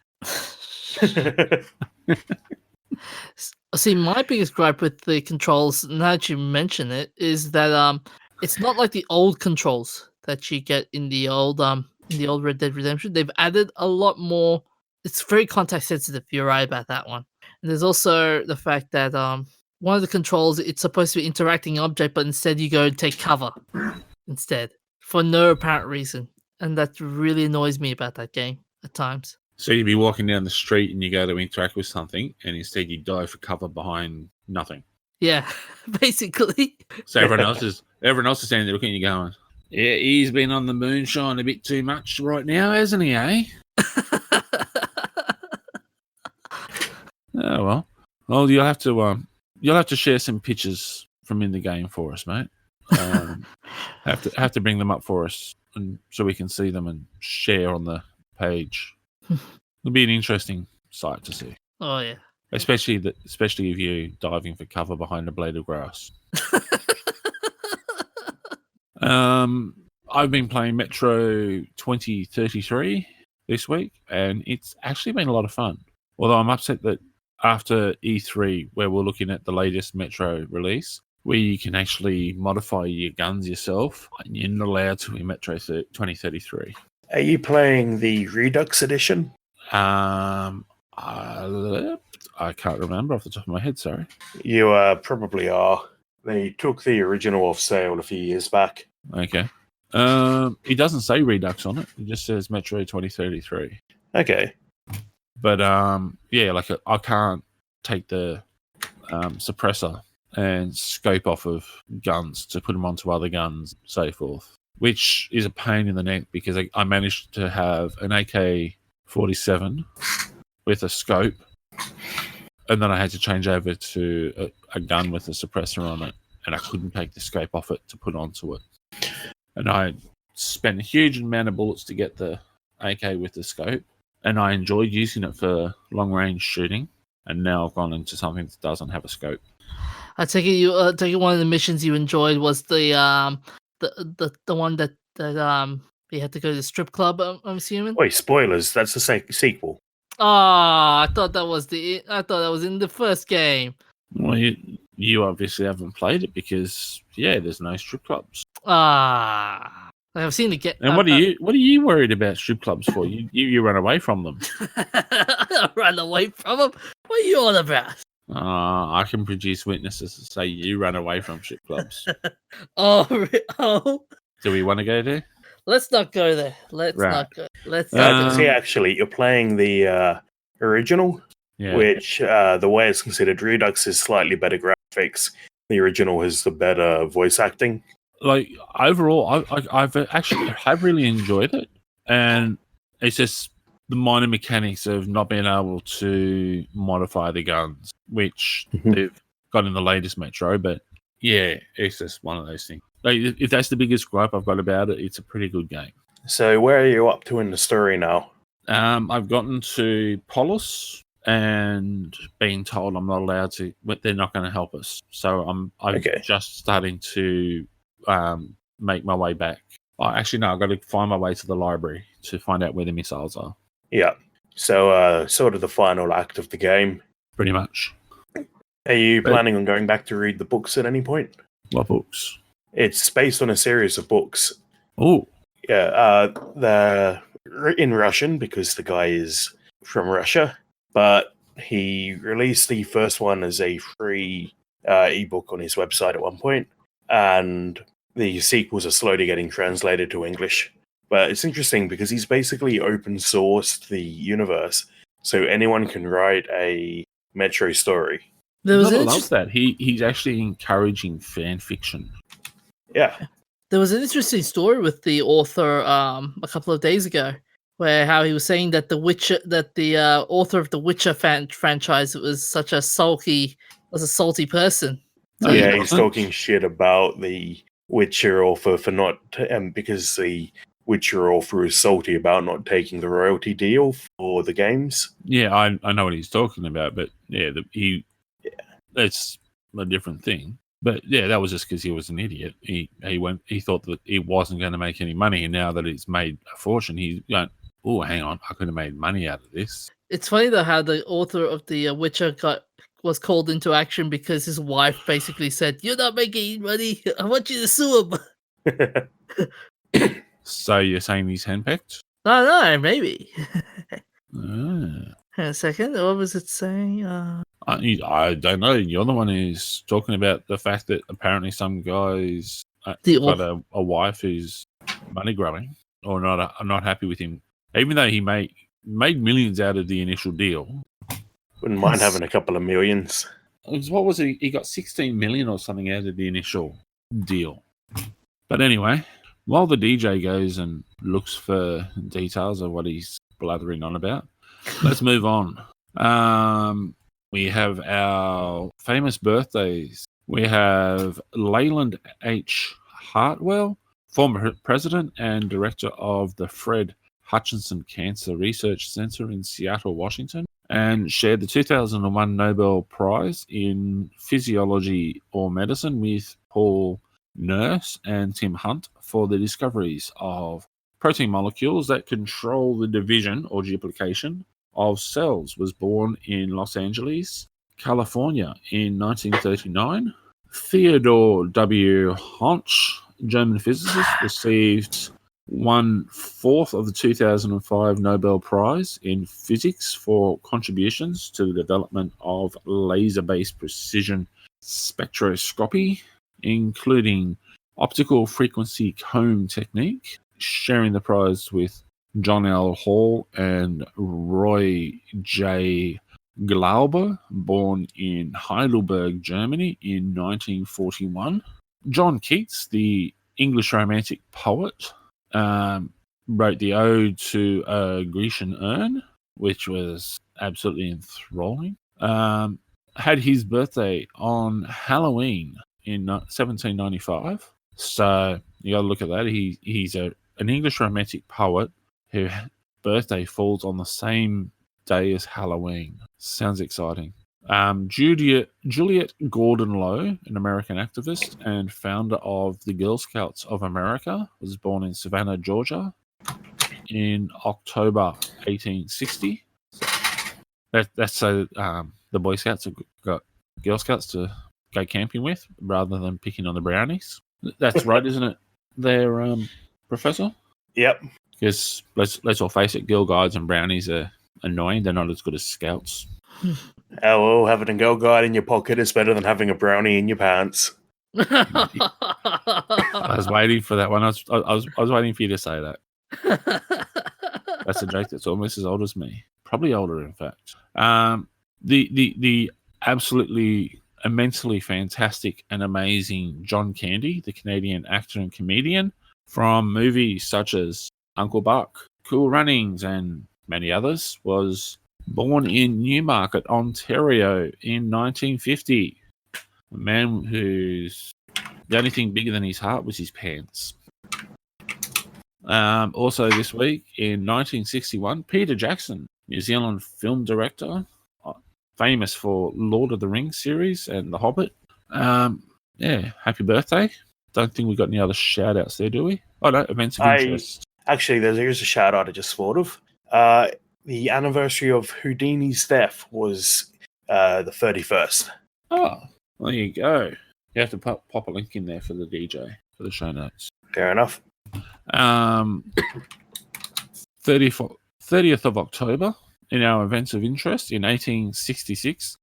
See, my biggest gripe with the controls, now that you mention it, is that it's not like the old controls that you get in the old Red Dead Redemption. They've added a lot more. It's very context sensitive. You're right about that one. And there's also the fact that one of the controls, it's supposed to be interacting object, but instead you go and take cover instead for no apparent reason, and that really annoys me about that game at times. So you'd be walking down the street and you go to interact with something, and instead you dive for cover behind nothing. Yeah, basically. So everyone else is standing there looking at you going, "Yeah, he's been on the moonshine a bit too much right now, hasn't he, eh?" Oh well. Well, you'll have to share some pictures from in the game for us, mate. Have to bring them up for us, and so we can see them and share on the page. It'll be an interesting sight to see. Oh yeah. Especially if you diving for cover behind a blade of grass. I've been playing Metro 2033 this week, and it's actually been a lot of fun. Although I'm upset that after E3, where we're looking at the latest Metro release, where you can actually modify your guns yourself, and you're not allowed to in Metro 2033. Are you playing the Redux edition? I can't remember off the top of my head, sorry. You probably are. They took the original off sale a few years back. Okay. It doesn't say Redux on it. It just says Metro 2033. Okay. But yeah, like I can't take the suppressor and scope off of guns to put them onto other guns, so forth, which is a pain in the neck because I managed to have an AK-47 with a scope, and then I had to change over to a gun with a suppressor on it, and I couldn't take the scope off it to put onto it. And I spent a huge amount of bullets to get the AK with the scope, and I enjoyed using it for long-range shooting, and now I've gone into something that doesn't have a scope. I take it one of the missions you enjoyed was the one that He had to go to the strip club. I'm assuming. Wait, spoilers. That's the sequel. Ah, I thought that was in the first game. Well, you obviously haven't played it because there's no strip clubs. Ah, I've seen it get. And what are you worried about strip clubs for? You run away from them. Run away from them? What are you on about? I can produce witnesses to say you run away from strip clubs. Oh. Do we want to go there? Let's not go there. Let's Right. not go. Let's. See, actually, you're playing the original, which the way it's considered, Redux is slightly better graphics. The original has the better voice acting. Like overall, I've actually really enjoyed it, and it's just the minor mechanics of not being able to modify the guns, which they've got in the latest Metro. But it's just one of those things. Like, if that's the biggest gripe I've got about it, it's a pretty good game. So where are you up to in the story now? I've gotten to Polis and being told I'm not allowed to. They're not going to help us. So I'm just starting to make my way back. Actually, no, I've got to find my way to the library to find out where the missiles are. Yeah. So sort of the final act of the game. Pretty much. Are you planning on going back to read the books at any point? What books? It's based on a series of books. Oh. Yeah, they're in Russian because the guy is from Russia, but he released the first one as a free ebook on his website at one point, and the sequels are slowly getting translated to English. But it's interesting because he's basically open sourced the universe, so anyone can write a Metro story. I love that. He's actually encouraging fan fiction. Yeah. There was an interesting story with the author a couple of days ago, where how he was saying that the author of the Witcher franchise was a salty person. So he's talking shit about the Witcher author for not, because the Witcher author is salty about not taking the royalty deal for the games. Yeah, I know what he's talking about, but that's a different thing. But that was just because he was an idiot. He thought that it wasn't going to make any money, and now that it's made a fortune, he's going, oh, hang on, I could have made money out of this. It's funny though how the author of the Witcher was called into action because his wife basically said, "You're not making money. I want you to sue him." So you're saying he's henpecked? No, maybe. Hang on a second. What was it saying? I don't know. You're the one who's talking about the fact that apparently some guys got a wife who's money grubbing or not happy with him, even though he made millions out of the initial deal. Wouldn't mind having a couple of millions. What was it? He got 16 million or something out of the initial deal. But anyway, while the DJ goes and looks for details of what he's blathering on about, let's move on. We have our famous birthdays. We have Leyland H. Hartwell, former president and director of the Fred Hutchinson Cancer Research Center in Seattle, Washington, and shared the 2001 Nobel Prize in Physiology or Medicine with Paul Nurse and Tim Hunt for the discoveries of protein molecules that control the division or duplication of cells. Was born in Los Angeles, California in 1939. Theodore W. Honch, German physicist, received 1/4 of the 2005 Nobel Prize in Physics for contributions to the development of laser-based precision spectroscopy, including optical frequency comb technique, sharing the prize with John L. Hall and Roy J. Glauber, born in Heidelberg, Germany in 1941. John Keats, the English Romantic poet, wrote the Ode to a Grecian Urn, which was absolutely enthralling. Had his birthday on Halloween in 1795. So you got to look at that. He's an English Romantic poet whose birthday falls on the same day as Halloween. Sounds exciting. Juliet Gordon Low, an American activist and founder of the Girl Scouts of America, was born in Savannah, Georgia in October 1860. That's so the Boy Scouts have got Girl Scouts to go camping with rather than picking on the brownies. That's right, isn't it? There, Professor? Yep. Because let's all face it, Girl Guides and brownies are annoying. They're not as good as Scouts. Oh, well, having a Girl Guide in your pocket is better than having a brownie in your pants. I was waiting for that one. I was waiting for you to say that. That's a joke that's almost as old as me. Probably older, in fact. The absolutely immensely fantastic and amazing John Candy, the Canadian actor and comedian, from movies such as Uncle Buck, Cool Runnings, and many others, was born in Newmarket, Ontario in 1950. A man whose the only thing bigger than his heart was his pants. Also this week, in 1961, Peter Jackson, New Zealand film director, famous for Lord of the Rings series and The Hobbit. Happy birthday. Don't think we got any other shout-outs there, do we? Oh, no, events of interest. Actually, here's a shout-out I just thought of. The anniversary of Houdini's death was the 31st. Oh, there you go. You have to pop a link in there for the DJ, for the show notes. Fair enough. 30th of October, in our events of interest, in 1866,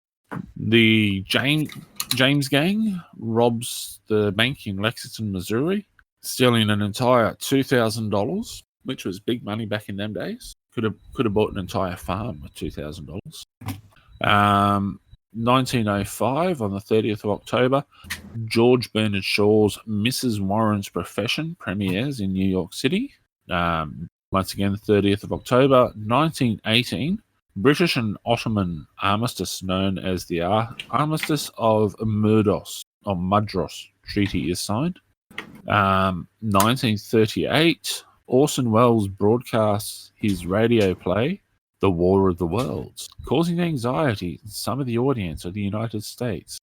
the James Gang robs the bank in Lexington, Missouri, stealing an entire $2,000, which was big money back in them days. Could have bought an entire farm with $2,000. 1905, on the 30th of October, George Bernard Shaw's Mrs. Warren's Profession premieres in New York City. Once again, the 30th of October, 1918, British and Ottoman armistice known as the Armistice of Mudros Treaty is signed. 1938, Orson Welles broadcasts his radio play, The War of the Worlds, causing anxiety in some of the audience of the United States.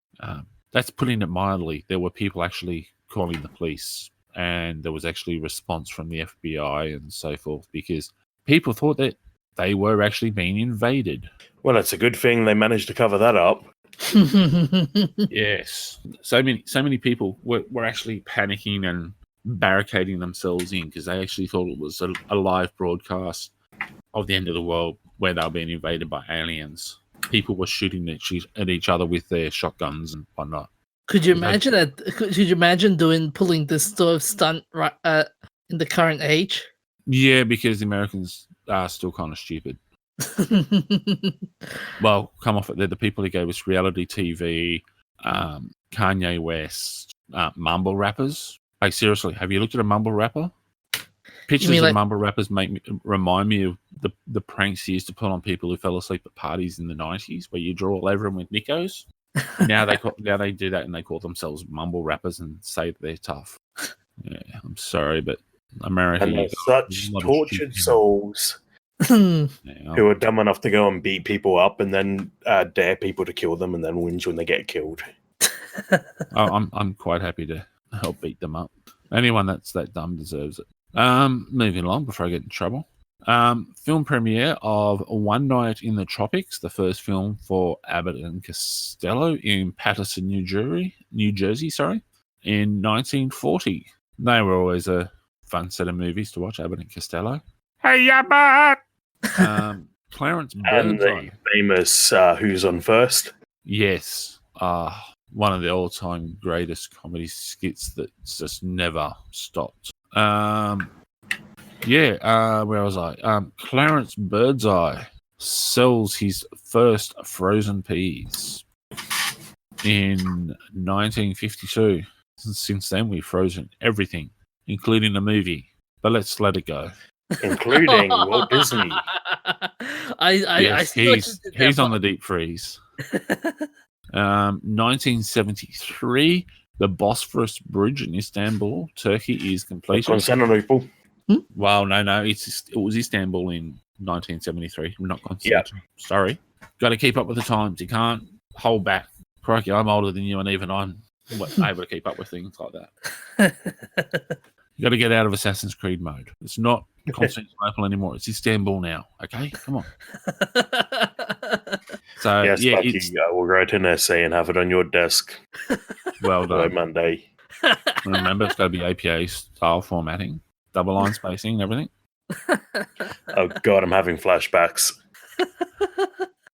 That's putting it mildly. There were people actually calling the police, and there was actually response from the FBI and so forth, because people thought that they were actually being invaded. Well, it's a good thing they managed to cover that up. Yes. So many people were actually panicking and barricading themselves in because they actually thought it was a live broadcast of the end of the world where they were being invaded by aliens. People were shooting at each other with their shotguns and whatnot. Could you imagine that? Could you imagine pulling this sort of stunt right in the current age? Yeah, because the Americans are still kind of stupid. Well, come off it. They're the people who gave us reality TV, Kanye West, mumble rappers. Like, seriously, have you looked at a mumble rapper? Pictures of mumble rappers remind me of the pranks he used to put on people who fell asleep at parties in the 90s, where you draw all over them with Nickos. Now they do that and they call themselves mumble rappers and say that they're tough. Yeah, I'm sorry, but America. And they're such tortured souls who are dumb enough to go and beat people up and then dare people to kill them and then whinge when they get killed. I'm quite happy to help beat them up. Anyone that's that dumb deserves it. Moving along before I get in trouble. Film premiere of One Night in the Tropics, the first film for Abbott and Costello in Paterson, New Jersey, in 1940. They were always a fun set of movies to watch, Abbott and Costello. Hey, Abbott! Clarence And Birdseye. the famous Who's on First? Yes. One of the all-time greatest comedy skits that just never stopped. Where was I? Clarence Birdseye sells his first frozen peas in 1952. Since then, we've frozen everything, including the movie. But let's let it go. Including Walt Disney. He's on the deep freeze. 1973, the Bosphorus Bridge in Istanbul, Turkey, is completed. Constantinople. Well, no, it was Istanbul in 1973, not Constantinople. Yep. Sorry. Got to keep up with the times. You can't hold back. Crikey, I'm older than you, and even I'm able to keep up with things like that. You got to get out of Assassin's Creed mode. It's not Constantinople anymore. It's Istanbul now. Okay, come on. So Yes, yeah, Bucky, it's we'll write an essay and have it on your desk well by done. Monday. Remember, it's got to be APA style formatting, double line spacing, and everything. Oh God, I'm having flashbacks.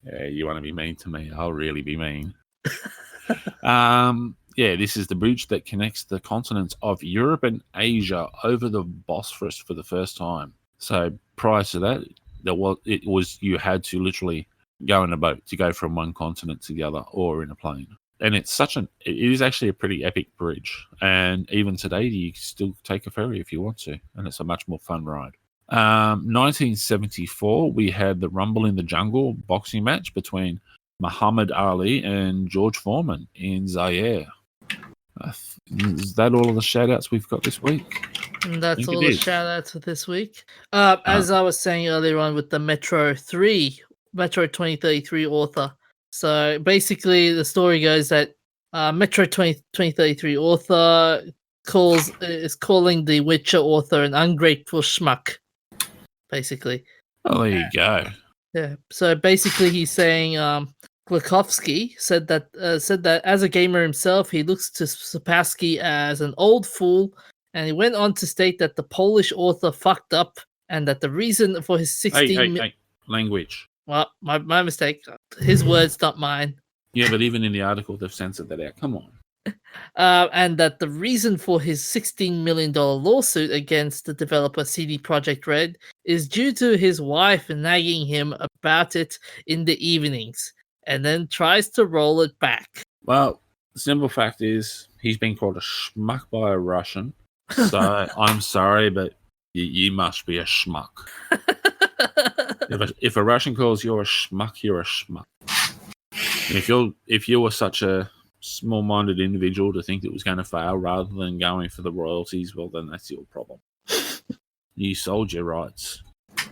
Yeah, you want to be mean to me? I'll really be mean. Yeah, this is the bridge that connects the continents of Europe and Asia over the Bosphorus for the first time. So prior to that, you had to literally go in a boat to go from one continent to the other, or in a plane. And it is actually a pretty epic bridge. And even today, you still take a ferry if you want to, and it's a much more fun ride. 1974, we had the Rumble in the Jungle boxing match between Muhammad Ali and George Foreman in Zaire. Is that all of the shout-outs we've got this week? And that's all the shout-outs for this week. As I was saying earlier on with the Metro 2033 author. So basically, the story goes that Metro 2033 author is calling the Witcher author an ungrateful schmuck. Basically. Oh, there you go. Yeah. So basically, he's saying Glukowski said that as a gamer himself, he looks to Sapowski as an old fool, and he went on to state that the Polish author fucked up, and that the reason for his 16 Hey, language. Well, my mistake. His words, not mine. Yeah, but even in the article, they've censored that out. Come on. And that the reason for his $16 million lawsuit against the developer CD Projekt Red is due to his wife nagging him about it in the evenings, and then tries to roll it back. Well, the simple fact is he's been called a schmuck by a Russian. So I'm sorry, but you must be a schmuck. If a Russian calls you a schmuck, you're a schmuck. And if you were such a small-minded individual to think it was going to fail rather than going for the royalties, well, then that's your problem. You sold your rights.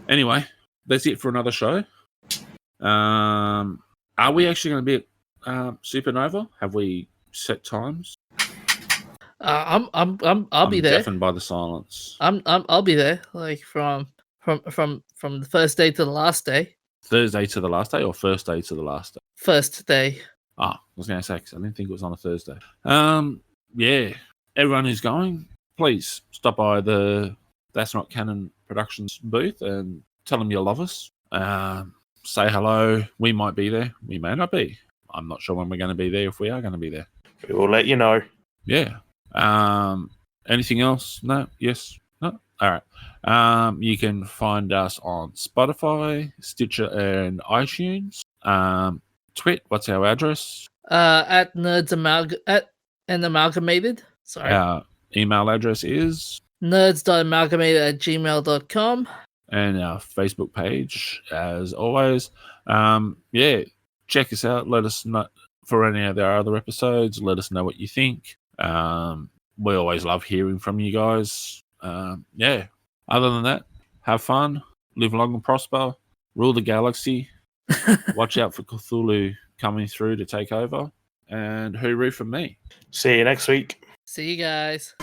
Anyway, that's it for another show. Are we actually going to be at Supernova? Have we set times? I'll be there. Deafened by the silence. I'll be there. Like from the first day to the last day. Thursday to the last day, or first day to the last day? First day. I was going to say, 'cause I didn't think it was on a Thursday. Yeah, everyone who's going, please stop by the That's Not Canon Productions booth and tell them you love us. Say hello. We might be there. We may not be. I'm not sure when we're going to be there, if we are going to be there. We will let you know. Yeah. Anything else? No? Yes? No? All right. You can find us on Spotify, Stitcher, and iTunes. Twit, what's our address? At Amalgamated. Sorry. Our email address is nerds.amalgamated@gmail.com. And our Facebook page, as always. Yeah, check us out. Let us know for any of our other episodes. Let us know what you think. We always love hearing from you guys. Yeah. Other than that, have fun, live long and prosper, rule the galaxy. Watch out for Cthulhu coming through to take over. And hooroo from me. See you next week. See you guys.